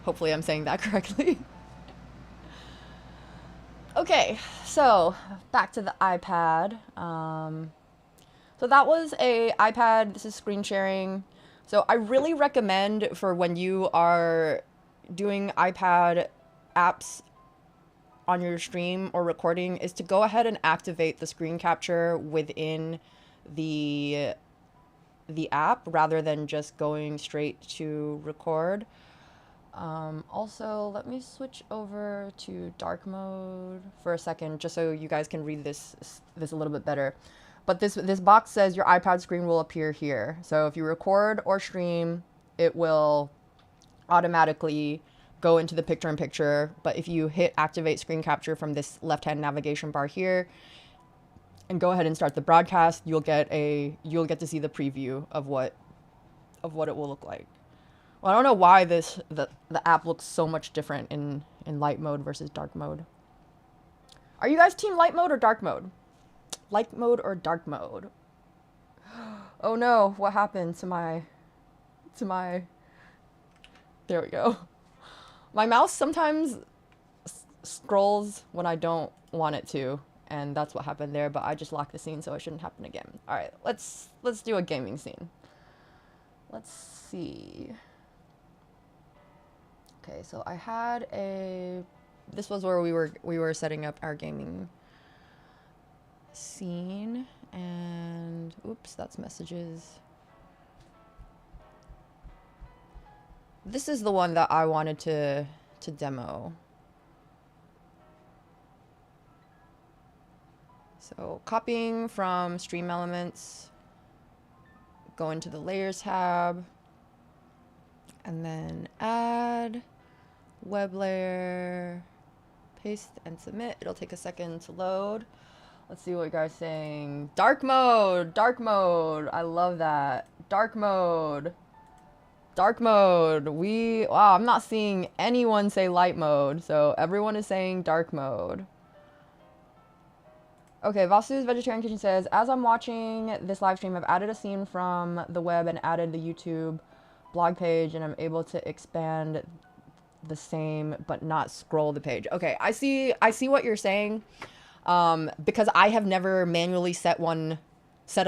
Hopefully I'm saying that correctly. Okay, so back to the iPad. So that was a iPad. This is screen sharing. So I really recommend for when you are doing iPad apps on your stream or recording is to go ahead and activate the screen capture within the app rather than just going straight to record. Also, let me switch over to dark mode for a second, just so you guys can read this a little bit better. But this box says your iPad screen will appear here. So if you record or stream, it will automatically go into the picture-in-picture. But if you hit activate screen capture from this left-hand navigation bar here, and go ahead and start the broadcast, you'll get to see the preview of what it will look like. Well, I don't know why the app looks so much different in light mode versus dark mode. Are you guys team light mode or dark mode? Light mode or dark mode? Oh no, what happened to my there we go. My mouse sometimes scrolls when I don't want it to. And that's what happened there, but I just locked the scene, so it shouldn't happen again. All right, let's do a gaming scene. Let's see. Okay, so I had this was where we were setting up our gaming scene, and oops, that's messages. This is the one that I wanted to demo. So copying from Stream Elements, go into the Layers tab, and then add web layer, paste and submit. It'll take a second to load. Let's see what you guys are saying. Dark mode, dark mode. I love that. Dark mode. Dark mode. Wow, I'm not seeing anyone say light mode, so everyone is saying dark mode. Okay, Vasu's Vegetarian Kitchen says, as I'm watching this live stream, I've added a scene from the web and added the YouTube blog page, and I'm able to expand the same but not scroll the page. Okay, I see what you're saying. Because I have never manually set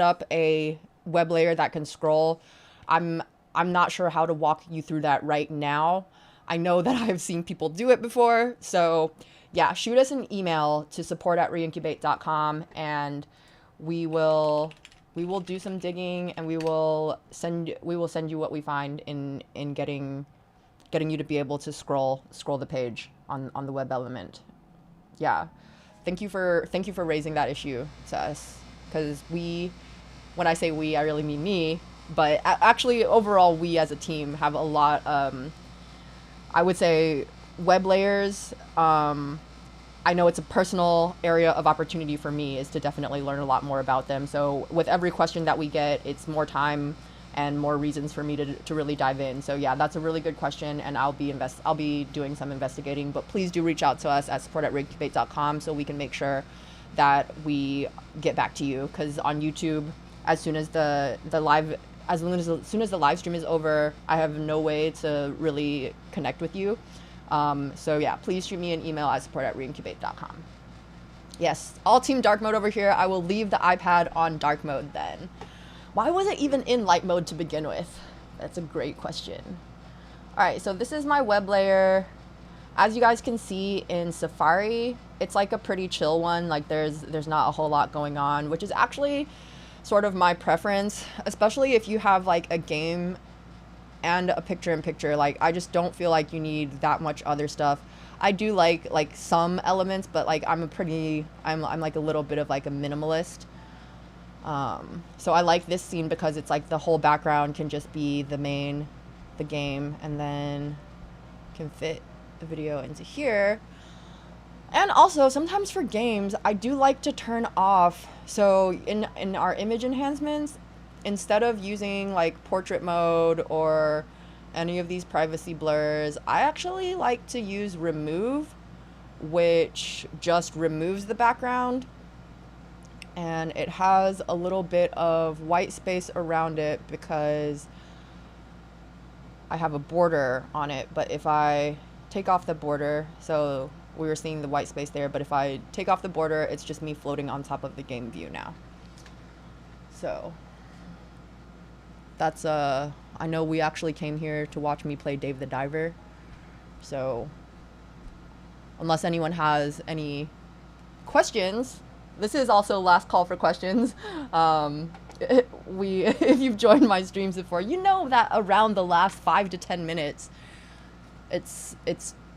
up a web layer that can scroll. I'm not sure how to walk you through that right now. I know that I've seen people do it before. So yeah, shoot us an email to support@reincubate.com and we will do some digging, and we will send you what we find in getting you to be able to scroll the page on the web element. Yeah. Thank you for raising that issue to us, because when I say we, I really mean me, but actually overall we as a team have a lot, I would say web layers. I know it's a personal area of opportunity for me, is to definitely learn a lot more about them. So with every question that we get, it's more time and more reasons for me to really dive in. So yeah, that's a really good question, and I'll be doing some investigating, but please do reach out to us at support@reincubate.com so we can make sure that we get back to you, because on YouTube, as soon as the live stream is over, I have no way to really connect with you. So yeah, please shoot me an email at support@reincubate.com. Yes, all team dark mode over here. I will leave the iPad on dark mode then. Why was it even in light mode to begin with? That's a great question. All right, so this is my web layer. As you guys can see in Safari, it's like a pretty chill one. Like there's not a whole lot going on, which is actually sort of my preference, especially if you have like a game and a picture-in-picture. Like I just don't feel like you need that much other stuff. I do like some elements, but like I'm like a little bit of like a minimalist. So I like this scene because it's like the whole background can just be the game, and then can fit the video into here. And also sometimes for games, I do like to turn off. So in our image enhancements, instead of using like portrait mode or any of these privacy blurs, I actually like to use remove, which just removes the background. And it has a little bit of white space around it because I have a border on it. But if I take off the border, so we were seeing the white space there, but if I take off the border, it's just me floating on top of the game view now. So that's I know we actually came here to watch me play Dave the Diver. So unless anyone has any questions, this is also last call for questions. If you've joined my streams before, you know that around the last 5 to 10 minutes, it's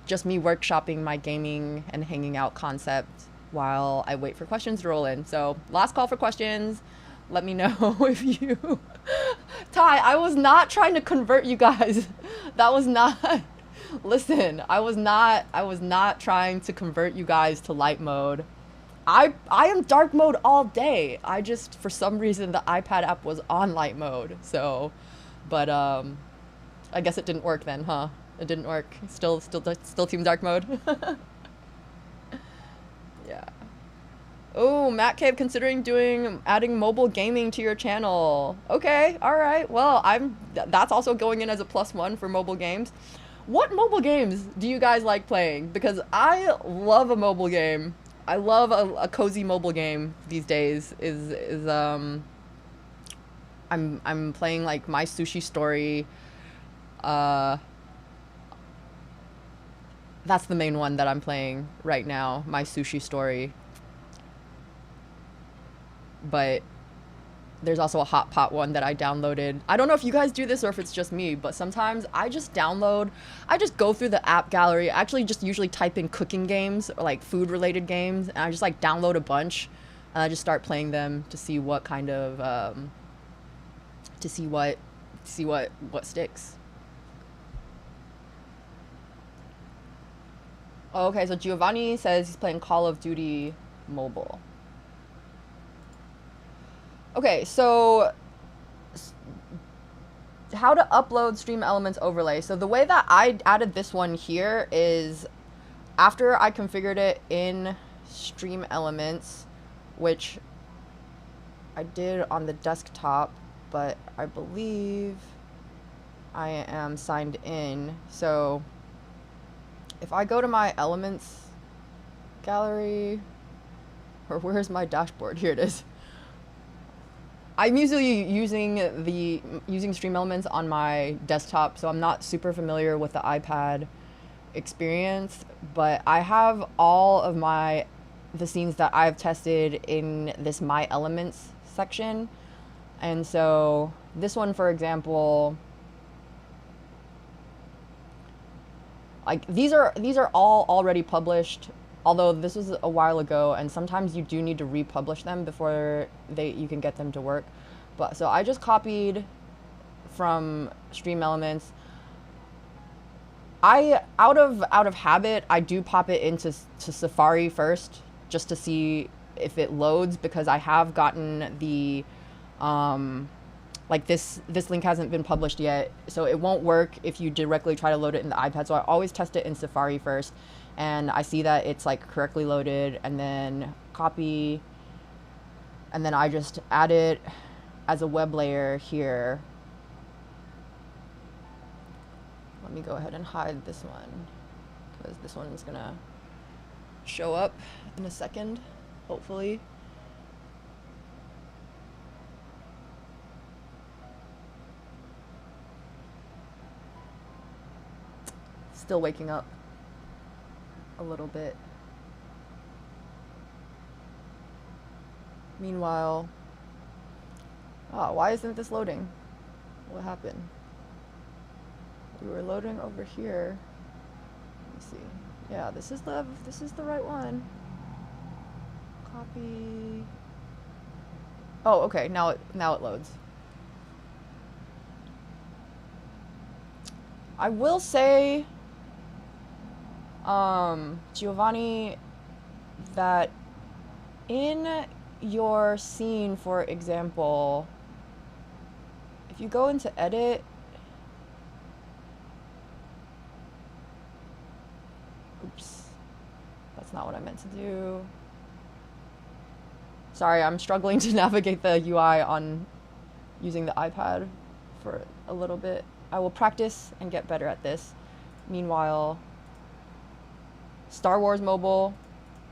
just me workshopping my gaming and hanging out concept while I wait for questions to roll in. So last call for questions. Let me know if you... Ty, I was not trying to convert you guys. That was not... Listen, I was not trying to convert you guys to light mode. I am dark mode all day. I just, for some reason, the iPad app was on light mode. So, but I guess it didn't work then, huh? It didn't work. Still team dark mode. Yeah. Oh, Matt Cave considering adding mobile gaming to your channel. Okay, all right. Well, that's also going in as a +1 for mobile games. What mobile games do you guys like playing? Because I love a mobile game. I love a cozy mobile game these days. I'm playing like My Sushi Story. That's the main one that I'm playing right now, My Sushi Story. But there's also a Hot Pot one that I downloaded. I don't know if you guys do this or if it's just me, but sometimes I just go through the app gallery. I actually just usually type in cooking games or like food related games, and I just like download a bunch and I just start playing them to see what kind of to see what sticks. Oh, okay, so Giovanni says he's playing Call of Duty Mobile. Okay, so how to upload Stream Elements overlay. So the way that I added this one here is after I configured it in Stream Elements, which I did on the desktop, but I believe I am signed in. So if I go to my Elements gallery, or where's my dashboard? Here it is. I'm usually using Stream Elements on my desktop, so I'm not super familiar with the iPad experience, but I have all of the scenes that I've tested in this My Elements section. And so this one, for example, like these are all already published, although this was a while ago, and sometimes you do need to republish them before you can get them to work. But so I just copied from Stream Elements. I out of habit, I do pop it into Safari first just to see if it loads, because I have gotten the like this link hasn't been published yet, so it won't work if you directly try to load it in the iPad. So I always test it in Safari first, and I see that it's like correctly loaded, and then copy, and then I just add it as a web layer here. Let me go ahead and hide this one, because this one is gonna show up in a second, hopefully. Still waking up a little bit. Meanwhile, why isn't this loading? What happened? We were loading over here. Let me see. Yeah, this is the right one. Copy. Oh, okay. Now it loads. I will say, Giovanni, that in your scene, for example, if you go into edit, oops, that's not what I meant to do. Sorry, I'm struggling to navigate the UI on using the iPad for a little bit. I will practice and get better at this. Meanwhile, Star Wars Mobile,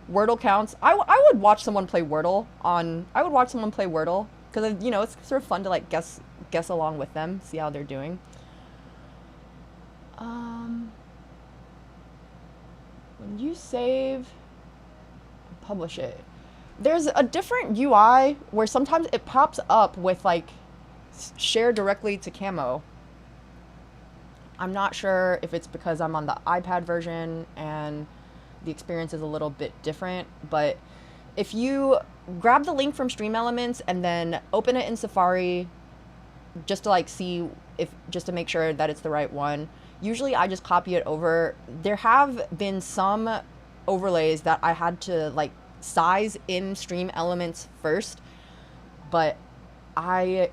Wordle counts. I would watch someone play Wordle because, you know, it's sort of fun to like guess along with them, see how they're doing. When you save and publish it, there's a different UI where sometimes it pops up with like share directly to Camo. I'm not sure if it's because I'm on the iPad version and the experience is a little bit different, but if you grab the link from Stream Elements and then open it in Safari just to like see just to make sure that it's the right one, usually I just copy it over. There have been some overlays that I had to like size in Stream Elements first, but I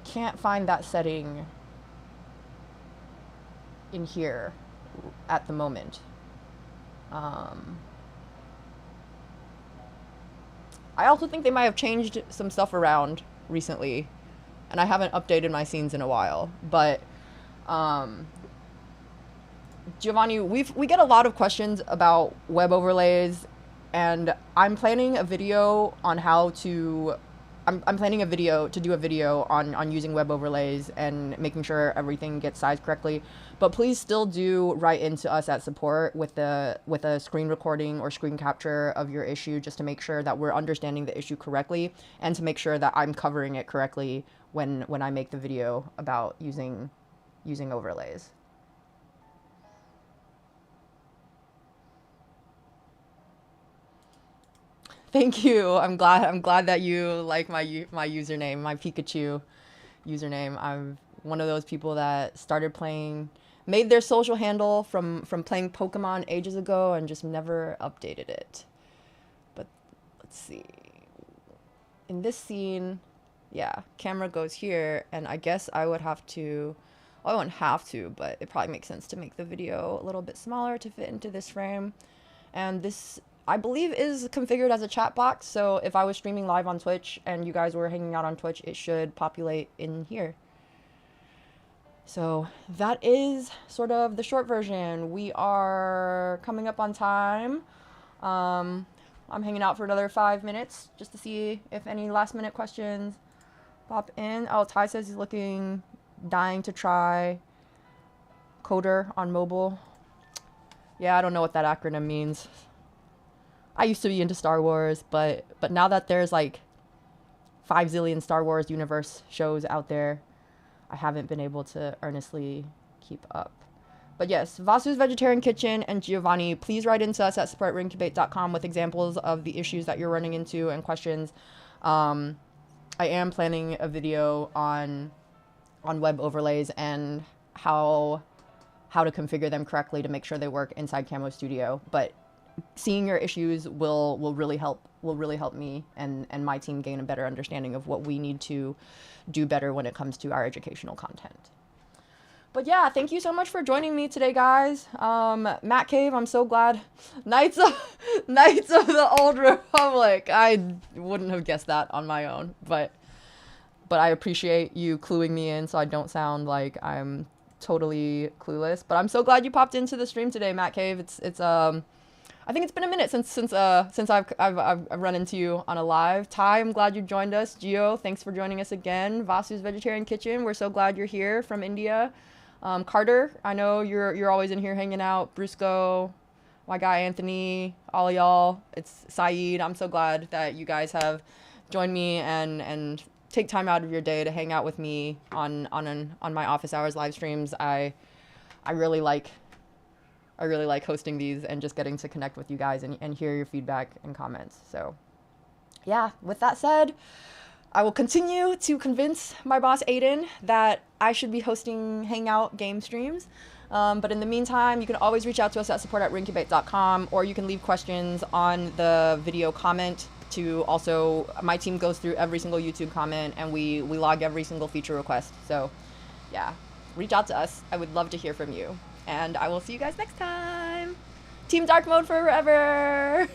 can't find that setting in here at the moment. I also think they might have changed some stuff around recently, and I haven't updated my scenes in a while. But Giovanni, we get a lot of questions about web overlays, and I'm planning a video on how to. I'm planning to do a video on using web overlays and making sure everything gets sized correctly. But please still do write into us at support with a screen recording or screen capture of your issue, just to make sure that we're understanding the issue correctly, and to make sure that I'm covering it correctly when I make the video about using overlays. Thank you. I'm glad that you like my username, my Pikachu username. I'm one of those people that started playing made their social handle from playing Pokemon ages ago and just never updated it. But let's see. In this scene, yeah, camera goes here, and I guess I would have to, well, I wouldn't have to, but it probably makes sense to make the video a little bit smaller to fit into this frame. And this, I believe, is configured as a chat box, so if I was streaming live on Twitch and you guys were hanging out on Twitch, it should populate in here. So that is sort of the short version. We are coming up on time. I'm hanging out for another 5 minutes just to see if any last minute questions pop in. Oh, Ty says he's dying to try Coder on mobile. Yeah, I don't know what that acronym means. I used to be into Star Wars, but now that there's like 5 zillion Star Wars universe shows out there, I haven't been able to earnestly keep up. But yes, Vasu's Vegetarian Kitchen and Giovanni, please write into us at support@ringdebate.com with examples of the issues that you're running into and questions. I am planning a video on web overlays and how to configure them correctly to make sure they work inside Camo Studio. But seeing your issues will really help me and my team gain a better understanding of what we need to do better when it comes to our educational content. But yeah, thank you so much for joining me today, guys. Matt Cave, I'm so glad. Knights of the Old Republic. I wouldn't have guessed that on my own, but I appreciate you cluing me in so I don't sound like I'm totally clueless. But I'm so glad you popped into the stream today, Matt Cave. It's I think it's been a minute since I've run into you on a live. Ty, I'm glad you joined us. Gio, thanks for joining us again. Vasu's Vegetarian Kitchen, we're so glad you're here from India. Carter, I know you're always in here hanging out. Brusco, my guy Anthony, all y'all. It's Saeed. I'm so glad that you guys have joined me and take time out of your day to hang out with me on my office hours live streams. I really like hosting these and just getting to connect with you guys and hear your feedback and comments. So yeah, with that said, I will continue to convince my boss Aiden that I should be hosting Hangout game streams. But in the meantime, you can always reach out to us at support@ringdebate.com, or you can leave questions on the video comment. To also, my team goes through every single YouTube comment and we log every single feature request. So yeah, reach out to us. I would love to hear from you. And I will see you guys next time. Team Dark Mode forever.